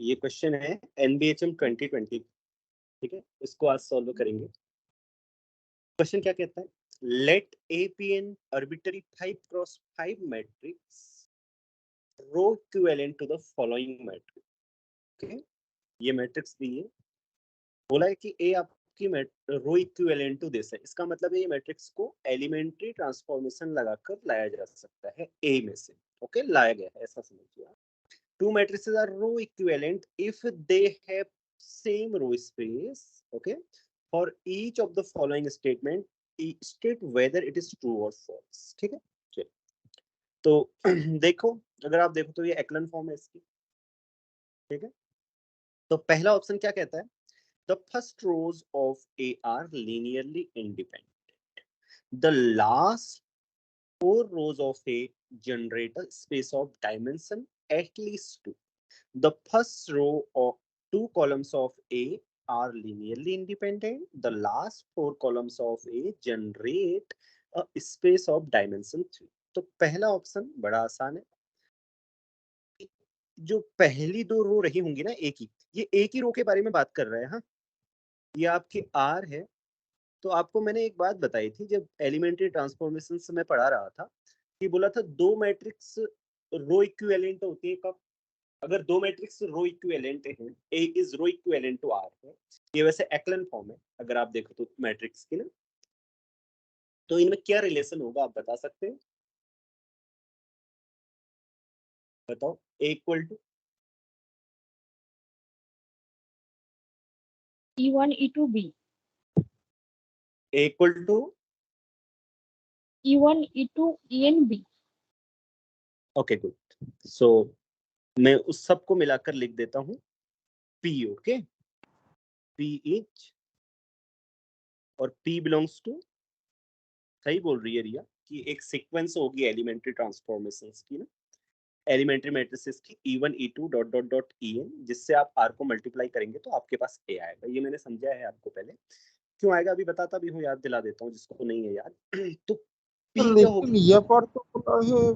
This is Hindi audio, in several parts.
ये क्वेश्चन है NBHM 2020, ठीक है, इसको आज सॉल्व करेंगे। क्वेश्चन क्या कहता है, let A be an arbitrary 5x5 matrix row equivalent to the following matrix. Okay, ये मैट्रिक्स दी है, बोला है कि A आपकी रो इक्विवेलेंट टू दिस है, इसका मतलब है ये मैट्रिक्स को एलिमेंट्री ट्रांसफॉर्मेशन लगाकर लाया जा सकता है A में से। ओके, लाया गया है ऐसा समझिए। Two matrices are row equivalent if they have same row space. Okay, for each of the following statement, state whether it is true or false. ठीक है, चलिए तो देखो, अगर आप देखो तो ये एक्लन फॉर्म है इसकी, ठीक है। तो पहला ऑप्शन क्या कहता है, the first rows of A are linearly independent. The last four rows of A generate a space of dimension at least 2. The first row of two columns of A are linearly independent. The last four columns of A generate a space of dimension 3. तो पहला ऑप्शन बड़ा आसान है, जो पहली दो रो रही होंगी ना ए की, ये ए की रो के बारे में बात कर रहे हैं। हाँ, ये आपकी आर है। तो आपको मैंने एक बात बताई थी जब एलिमेंट्री ट्रांसफॉर्मेशन से मैं पढ़ा रहा था, कि बोला था दो मैट्रिक्स रो इक्विवेलेंट होती है कब, अगर दो मैट्रिक्स रो इक्विवेलेंट हैं, A is row equivalent to R है, ये वैसे एक्लन फॉर्म है अगर आप देखो तो मैट्रिक्स की ना, तो इनमें क्या रिलेशन होगा आप बता सकते हैं, बताओ। A equal to E1 E2 B, A equal to E1 E2 EN B। Okay good. So मैं उस सब को मिलाकर लिख देता हूँ P। ओके, P इज, और P बिलोंग्स टू, सही बोल रही है रिया कि एक सीक्वेंस होगी एलिमेंट्री ट्रांसफॉर्मेशंस की ना, एलिमेंट्री मैट्रिसेस की E1 E2 dot dot dot EN, जिससे आप R को मल्टीप्लाई करेंगे तो आपके पास A आएगा। ये मैंने समझाया है आपको पहले, क्यों आएगा अभी बताता भी हूँ, याद दिला देता हूँ जिसको नहीं है याद। तो P क्या होगी, लेकिन ये पर तो बोला है,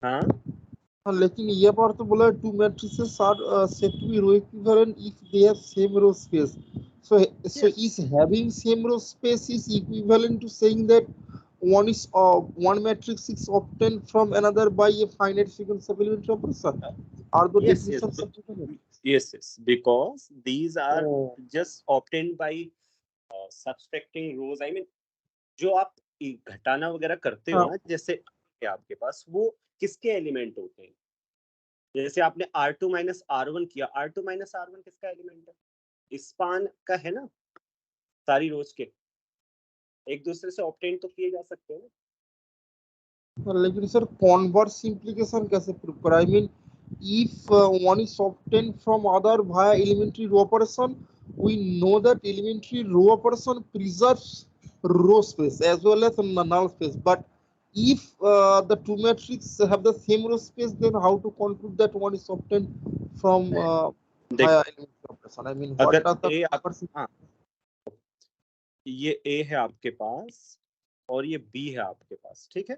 हाँ लेकिन ये पर तो बोला है two matrices are set to be row equivalent if they have same row space. So is having same row space is equivalent to saying that one matrix is obtained from another by a finite sequence of elementary operation. Are the yes definitions substituted? yes because these are Oh. just obtained by subtracting rows। I mean जो आप घटाना वगैरह करते हो ना, जैसे आपके पास वो किसके एलिमेंट होते हैं, जैसे आपने R2 माइनस R1 किया, R2 माइनस R1 किसका एलिमेंट है, स्पान का है ना, सारी रोज के एक दूसरे से ऑब्टेन तो किए जा सकते हैं। लेकिन सर कॉन्वर्स implication कैसे प्रूव करा? I mean if one is obtained from other via elementary row operation, we know that elementary row operation preserves row space as well as null space. But if the two matrices have the same row space, then how to conclude that one is obtained from via elementary operation? I mean what does the converse? हाँ, ये A है आपके पास और ये B है आपके पास, ठीक है,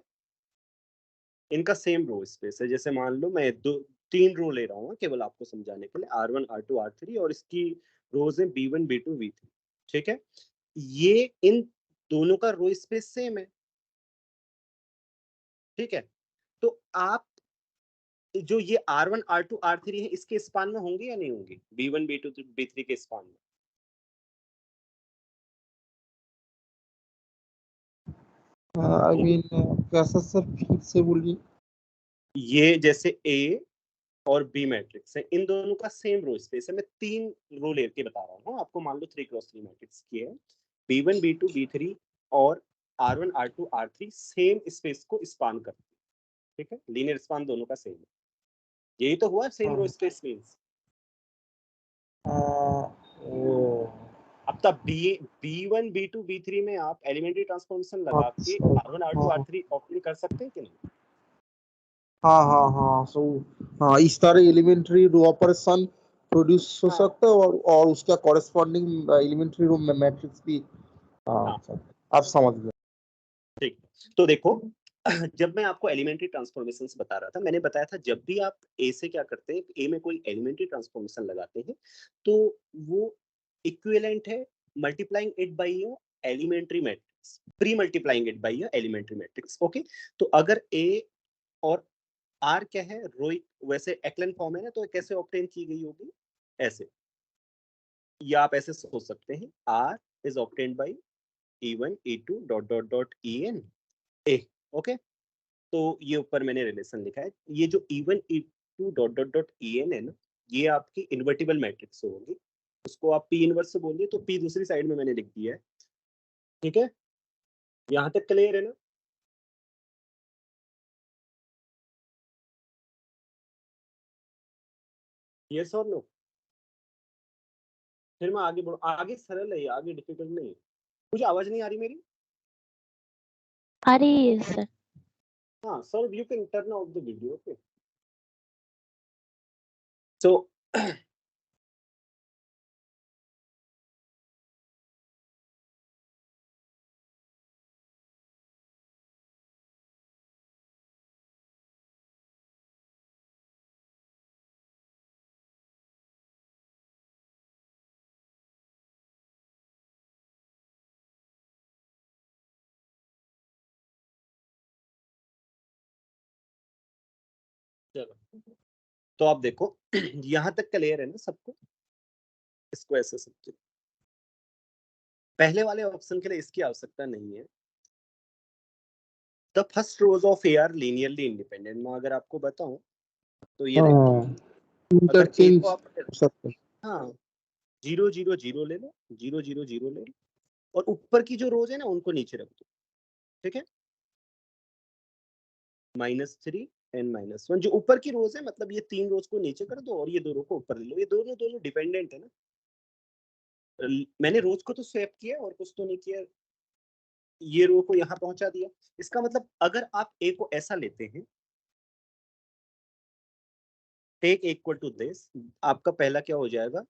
इनका सेम रो स्पेस है। जैसे मान लो मैं तीन रो ले रहा हूँ केवल आपको समझाने के लिए, R1 R2 R3, और इसकी रोज है B1 B2 B3, ठीक है। ये इन दोनों का रो स्पेस सेम है, ठीक है। तो आप जो ये R1 R2 R3 है इसके स्पान में होंगे या नहीं होंगे, B1 B2 B3 के स्पान में? I mean कैसा सर फिर से बोलिए। ये जैसे A और B मैट्रिक्स है, इन दोनों का सेम रो स्पेस है। मैं तीन रो लेके बता रहा हूँ आपको, मान लो 3x3 मैट्रिक्स की है, B1 B2 B3 और R1 R2 R3 same space को स्पान करते हैं, ठीक है, लीनियर स्पान दोनों का सेम है, यही तो हुआ सेम रो स्पेस मींस। अब तब B1 B2 B3 में आप एलिमेंट्री ट्रांसफॉर्मेशन लगा के R1 R2 R3 ऑप्टेन कर सकते हैं कि नहीं? हाँ सो हाँ इस तरह एलिमेंट्री रो ऑपरेशन प्रोड्यूस हो सकता है और उसका कॉरेस्पॉन्डिंग एलिमेंट्री रो मैट्रिक्स भी। हाँ आप समझ गए। ठीक, तो देखो जब मैं आपको एलिमेंट्री ट्रांसफॉर्मेशंस बता रहा था, मैंने बताया था जब भी आप ए से क्या करते हैं, ए में कोई एलिमेंट्री ट्रांसफॉर्मेशन लगाते हैं तो वो इक्विवेलेंट है multiplying it by a elementary matrix, pre multiplying it by a elementary matrix. Okay, तो अगर ए और आर क्या है, रो, वैसे एक्लन फॉर्म है ना, तो कैसे ऑब्टेन की गई होगी, ऐसे, या आप ऐसे सोच सकते हैं, R is obtained by E1 E2 dot dot dot En ए। ओके, तो ये ऊपर मैंने रिलेशन लिखा है, ये जो E1 E2 dot dot dot En है ना, ये आपकी इन्वर्टिबल मैट्रिक्स होगी, उसको आप P इनवर्स से बोलिए, तो P दूसरी साइड में मैंने लिख दिया है। ठीक है, यहाँ तक क्लियर है ना? यस और नो? फिर मैं आगे बढ़ू, आगे सरल है, आगे डिफिकल्ट नहीं है। मुझे आवाज नहीं आ रही मेरी? आ रही है सर। हाँ sir, you can turn off the video. Okay, so चलो, तो आप देखो यहाँ तक क्लियर है ना सबको? इसको ऐसे समझिए, पहले वाले ऑप्शन के लिए इसकी आवश्यकता नहीं है। The first rose of A R linearly independent. मैं अगर आपको बताऊं तो ये देखो, अगर ए इंटरचेंज को आप, हो सकता है। हाँ, 0 0 0 ले लो, 0 0 0 ले लो, और ऊपर की जो रोज है ना उनको नीचे रख दो। ठीक है, -3 एंड -1, जो ऊपर की रोज है, मतलब ये 3 रोज को नीचे कर दो और ये 2 रो को ऊपर ले लो। ये दोनों दोनों डिपेंडेंट है ना, मैंने रोज को तो स्वैप किया और कुछ तो नहीं किया, ये रो को यहाँ पहुंचा दिया। इसका मतलब अगर आप ए को ऐसा लेते हैं, टेक इक्वल टू दिस, आपका पहला क्या हो जाएगा,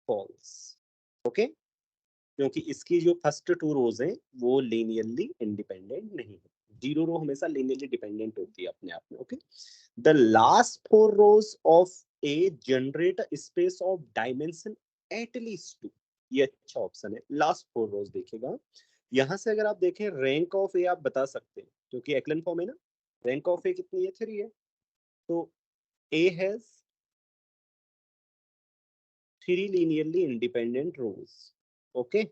फॉल्स। ओके, क्योंकि इसकी जो फर्स्ट 2 रोज हैं वो लीनियरली इंडिपेंडेंट नहीं है। 0 रो हमेशा लीनियरली डिपेंडेंट होती है अपने आप में। Okay, the last 4 rose of A generate a space of dimension at least 2। ये अच्छा ऑप्शन है, लास्ट 4 रोज देखेगा। यहाँ से अगर आप देखें रैंक ऑफ ए आप बता सकते हैं, क्योंकि एक्लन फॉर्म है ना, रैंक ऑफ ए कितनी है, 3 है। तो A has 3 linearly independent rows. Okay,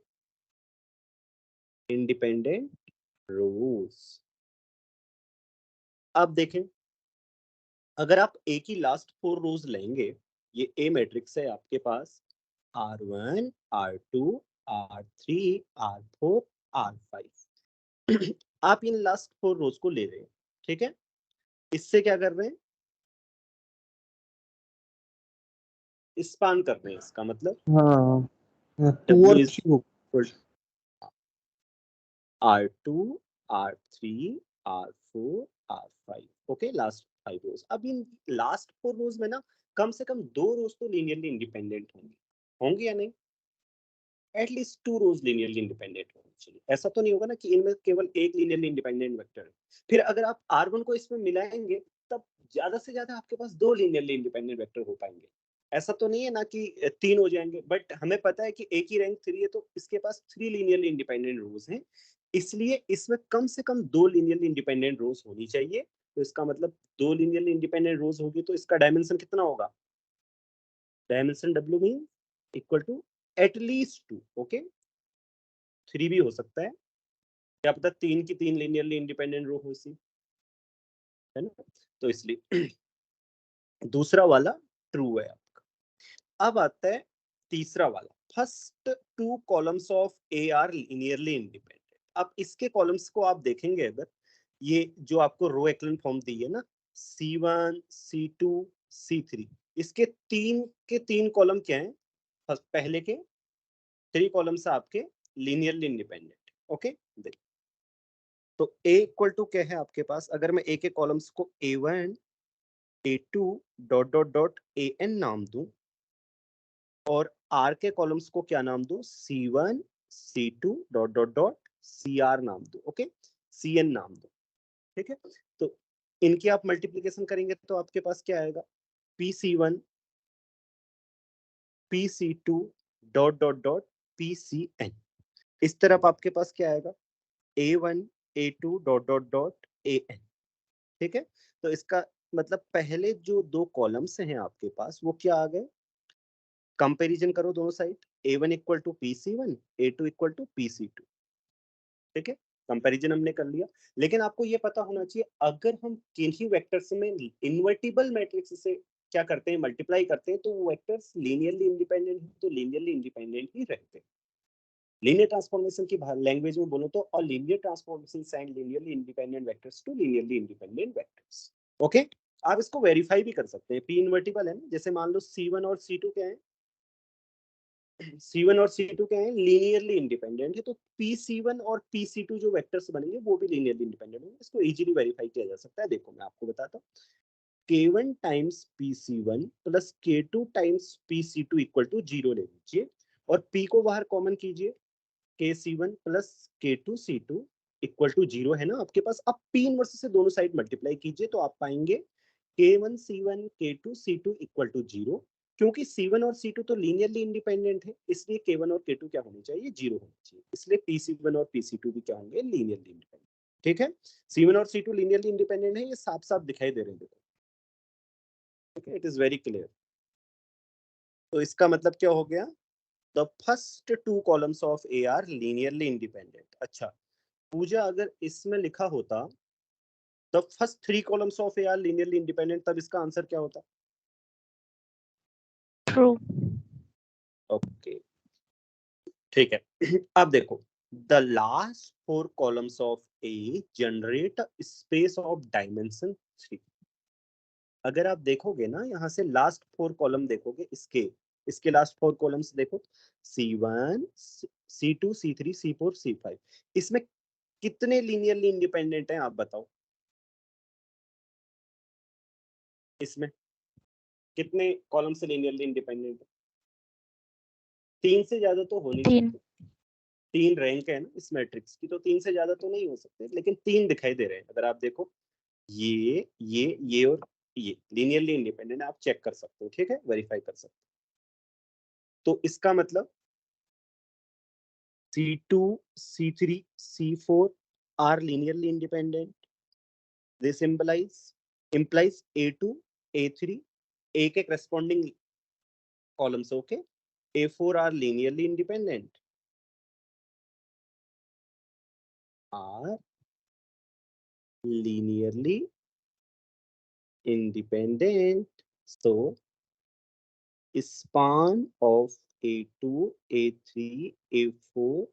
independent rows। अब देखें, अगर आप ए की लास्ट 4 रोज लेंगे, ये ए मैट्रिक्स है आपके पास, R1 R2 R3 R4 R5। आप इन लास्ट 4 रोज को ले रहे हैं। ठीक है, इससे क्या कर रहे हैं, स्पान कर रहे हैं, इसका मतलब हाँ, 2 W और is 3 हो। R2 R3 R4 R5। Okay, last 5 रोज। अब इन लास्ट 4 रोज में ना कम से कम 2 रोज तो लीनियरली इंडिपेंडेंट होंगे, होंगे या नहीं? एटलीस्ट 2 रोज लीनियरली इंडिपेंडेंट होनी चाहिए। ऐसा तो नहीं होगा ना कि इनमें केवल एक लीनियरली इंडिपेंडेंट वेक्टर है। फिर अगर आप R1 को इसमें मिलाएंगे, तब ज्यादा से ज्यादा आपके पास 2 लीनियरली इंडिपेंडेंट वेक्टर हो पाएंगे। ऐसा तो नहीं है ना कि 3 हो जाएंगे, बट हमें पता है कि ए की रैंक 3 है, तो इसके पास 3 लीनियरली इंडिपेंडेंट रोज हैं, इसलिए इसमें कम से कम 2 लीनियरली इंडिपेंडेंट रोज होनी चाहिए। तो इसका मतलब 2 लीनियरली इंडिपेंडेंट रोज होगी तो इसका डायमेंशन कितना होगा, dimension W mean equal to at least 2। Okay, 3 भी हो सकता है, क्या पता 3 की 3 लीनियरली इंडिपेंडेंट रो हो सी, है ना? तो इसलिए दूसरा वाला ट्रू है आपका। अब आता है तीसरा वाला, first 2 columns of A R linearly independent. अब इसके कॉलम्स को आप देखेंगे, अगर ये जो आपको रो एक्लन फॉर्म दी है ना, C1 C2 C3, इसके 3 के 3 कॉलम क्या है, पहले के 3 कॉलम्स आपके लीनियरली इंडिपेंडेंट। ओके, देखिए, तो A इक्वल टू क्या है आपके पास, अगर मैं A के कॉलम्स को A1 A2 dot dot dot AN नाम दूं, और R के कॉलम्स को क्या नाम दूं, C1 C2 dot dot dot CR नाम दूं। ओके, CN नाम दूं, ठीक है, तो इनकी आप मल्टीप्लीकेशन करेंगे तो आपके पास क्या आएगा, PC1 PC2 dot dot dot PCN। इस तरफ आपके पास क्या आएगा, A1 A2 dot dot dot AN। ठीक है, तो इसका मतलब पहले जो दो कॉलम्स हैं आपके पास वो क्या आ गए, कंपैरिजन करो दोनों side, A1 equal to PC1 A2 equal to PC2। ठीक है, कंपैरिजन हमने कर लिया। लेकिन आपको ये पता होना चाहिए, अगर हम किन्हीं वेक्टर्स में इन्वर्टिबल मैट्रिक्स से क्या करते हैं, मल्टीप्लाई करते हैं, तो वो वेक्टर्स लीनियरली इंडिपेंडेंट है, तो लीनियरली इंडिपेंडेंट ही रहते हैं। लीनियर ट्रांसफॉर्मेशन की लैंग्वेज में बोलो तो, और linear transformation send linearly independent vectors to linearly independent vectors. Okay, आप इसको वेरीफाई भी कर सकते हैं, P इन्वर्टिबल है ना, जैसे मान लो C1 और C2 क्या है, C1 और C2 क्या है, लीनियरली इंडिपेंडेंट है, तो PC1 और PC2 जो वेक्टर्स बनेंगे वो भी लीनियरली इंडिपेंडेंट होंगे। इसको इजीली वेरीफाई किया जा सकता है। देखो मैं आपको बताता हूँ, K1 times PC1 plus K2 times PC2 equal to 0 ले लीजिए, और P को बाहर कॉमन कीजिए, KC1 plus K2C2 equal to 0 है ना आपके पास। अब P इनवर्स से दोनों साइड मल्टीप्लाई कीजिए तो आप पाएंगे K1C1 K2C2 इक्वल टू 0। क्योंकि C1 और C2 तो लीनियरली इंडिपेंडेंट है, इसलिए K1 और K2 क्या होनी चाहिए, 0 होनी चाहिए, इसलिए PC1 और PC2 भी क्या होंगे, लीनियरली इंडिपेंडेंट। ठीक है, C1 और C2 लीनियरली इंडिपेंडेंट है, ये साफ साफ दिखाई दे रहे हैं, देखो। ठीक है, इट इज वेरी क्लियर। तो इसका मतलब क्या हो गया, the first two columns of A are linearly independent. अच्छा पूजा, अगर इसमें लिखा होता the first three columns of A are linearly independent, तब इसका आंसर क्या होता, ट्रू। ओके ठीक है। अब देखो, the last four columns of A generate space of dimension 3। अगर आप देखोगे ना, यहाँ से लास्ट फोर कॉलम देखोगे, इसके लास्ट फोर कॉलम्स देखो, C1 C2 C3 C4 C5, इसमें कितने लीनियरली इंडिपेंडेंट हैं आप बताओ, इसमें कितने कॉलम से लीनियरली इंडिपेंडेंट है, तीन से ज्यादा तो हो नहीं 3। सकते। तीन रैंक है ना इस मैट्रिक्स की, तो तीन से ज्यादा तो नहीं हो सकते, लेकिन तीन दिखाई दे रहे हैं। अगर आप देखो, ये और ये लीनियरली इंडिपेंडेंट, आप चेक कर सकते हो, ठीक है, वेरीफाई कर सकते हो। तो इसका मतलब C2 C3 C4 are linearly independent. This implies A2 A3 A के corresponding columns, okay, A4 are linearly independent, are linearly independent. So span of A2 A3 A4,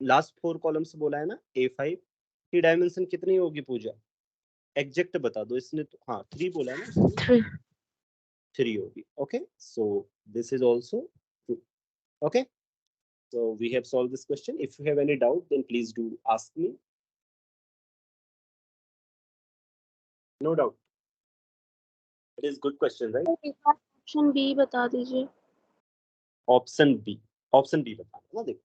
last four columns बोला है ना, A5 की डायमेंशन कितनी होगी पूजा, एग्जैक्ट बता दो, इसने तो हाँ 3 बोला है ना इसने, 3। 3 होगी। Okay, so this is also true. Okay, so we have solved this question. If you have any doubt, then please do ask me. No doubt, it is good question, right? Option B बता दीजिए। ऑप्शन बी बताना ना। देखो,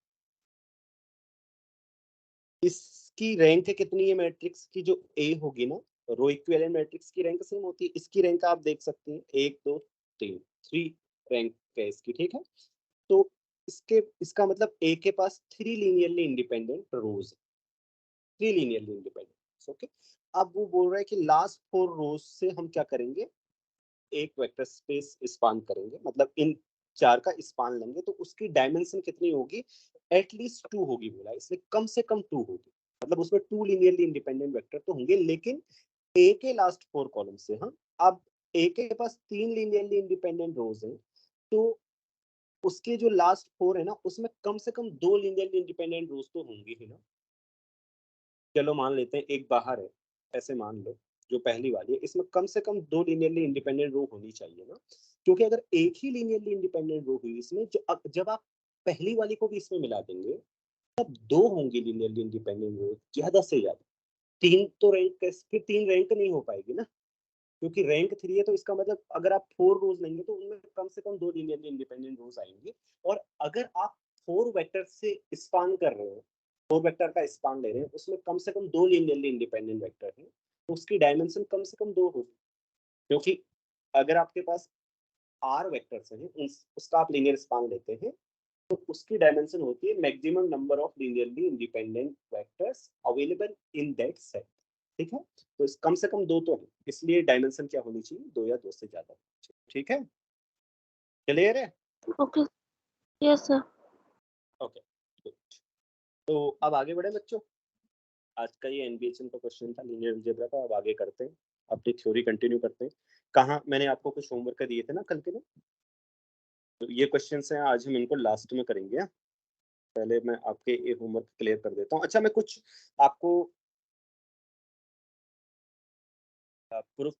इसकी रैंक कितनी है मैट्रिक्स की, जो ए होगी ना, रो इक्विवेलेंट मैट्रिक्स की रैंक सेम होती है, इसकी रैंक आप देख सकते हैं 1 2 3, 3 रैंक है इसकी। ठीक है, तो इसका मतलब ए के पास 3 लीनियरली इंडिपेंडेंट रोज, 3 लीनियरली इंडिपेंडेंट। ओके, अब वो बोल रहा है कि लास्ट 4 रोज से हम क्या करेंगे, एक वेक्टर स्पेस स्पान करेंगे, मतलब इन 4 का स्पान लेंगे, तो उसकी डायमेंशन कितनी होगी, एटलीस्ट 2 होगी बोला, इसलिए कम से कम 2 होगी, मतलब उसमें 2 लीनियरली इंडिपेंडेंट वेक्टर तो होंगे, लेकिन ए के लास्ट 4 कॉलम से। हाँ, अब ए के पास 3 लीनियरली इंडिपेंडेंट रोज हैं, तो उसके जो लास्ट 4 है ना, उसमें कम से कम 2 लीनियरली इंडिपेंडेंट रोज तो होंगे ही ना। चलो मान लेते हैं एक बाहर है, ऐसे मान लो, जो पहली वाली है, इसमें कम से कम 2 लीनियरली इंडिपेंडेंट रो होनी चाहिए ना, क्योंकि अगर एक ही लीनियरली इंडिपेंडेंट रो हुई इसमें, जब आप पहली वाली को भी इसमें मिला देंगे, तब 2 होंगी लीनियरली इंडिपेंडेंट रो, ज्यादा से ज्यादा। 3 तो रैंक, फिर 3 रैंक नहीं हो पाएगी ना, क्योंकि रैंक 3 है, तो इसका मतलब अगर आप 4 रोज लेंगे तो उनमें कम से कम 2 लीनियरली इंडिपेंडेंट रोज आएंगे। और अगर आप 4 वेक्टर से स्पान कर रहे हो, 4 वेक्टर का स्पान ले रहे हैं, उसमें कम से कम 2 लीनियरली इंडिपेंडेंट वेक्टर हैं, तो उसकी डायमेंशन कम से कम 2 होगी, क्योंकि अगर आपके पास r वेक्टर्स हैं, उसका आप लीनियर स्पान लेते हैं, तो उसकी डायमेंशन होती है maximum number of linearly independent vectors available in that set. ठीक है, तो कम से कम 2 तो है, इसलिए डायमेंशन क्या होनी चाहिए, 2 या 2 से ज्यादा। ठीक है, क्लियर है? Okay, yes sir. ओके, तो अब आगे बढ़े बच्चों। आज का ये एनबीएचएम का क्वेश्चन था, लीनियर अलजेब्रा का। अब आगे करते हैं, अपनी थ्योरी कंटिन्यू करते हैं। कहाँ मैंने आपको कुछ होमवर्क दिए थे ना कल के लिए, तो ये क्वेश्चंस हैं, आज हम इनको लास्ट में करेंगे। पहले मैं आपके ये होमवर्क क्लियर कर देता हूँ। अच्छा, मैं कुछ आपको प्रूफ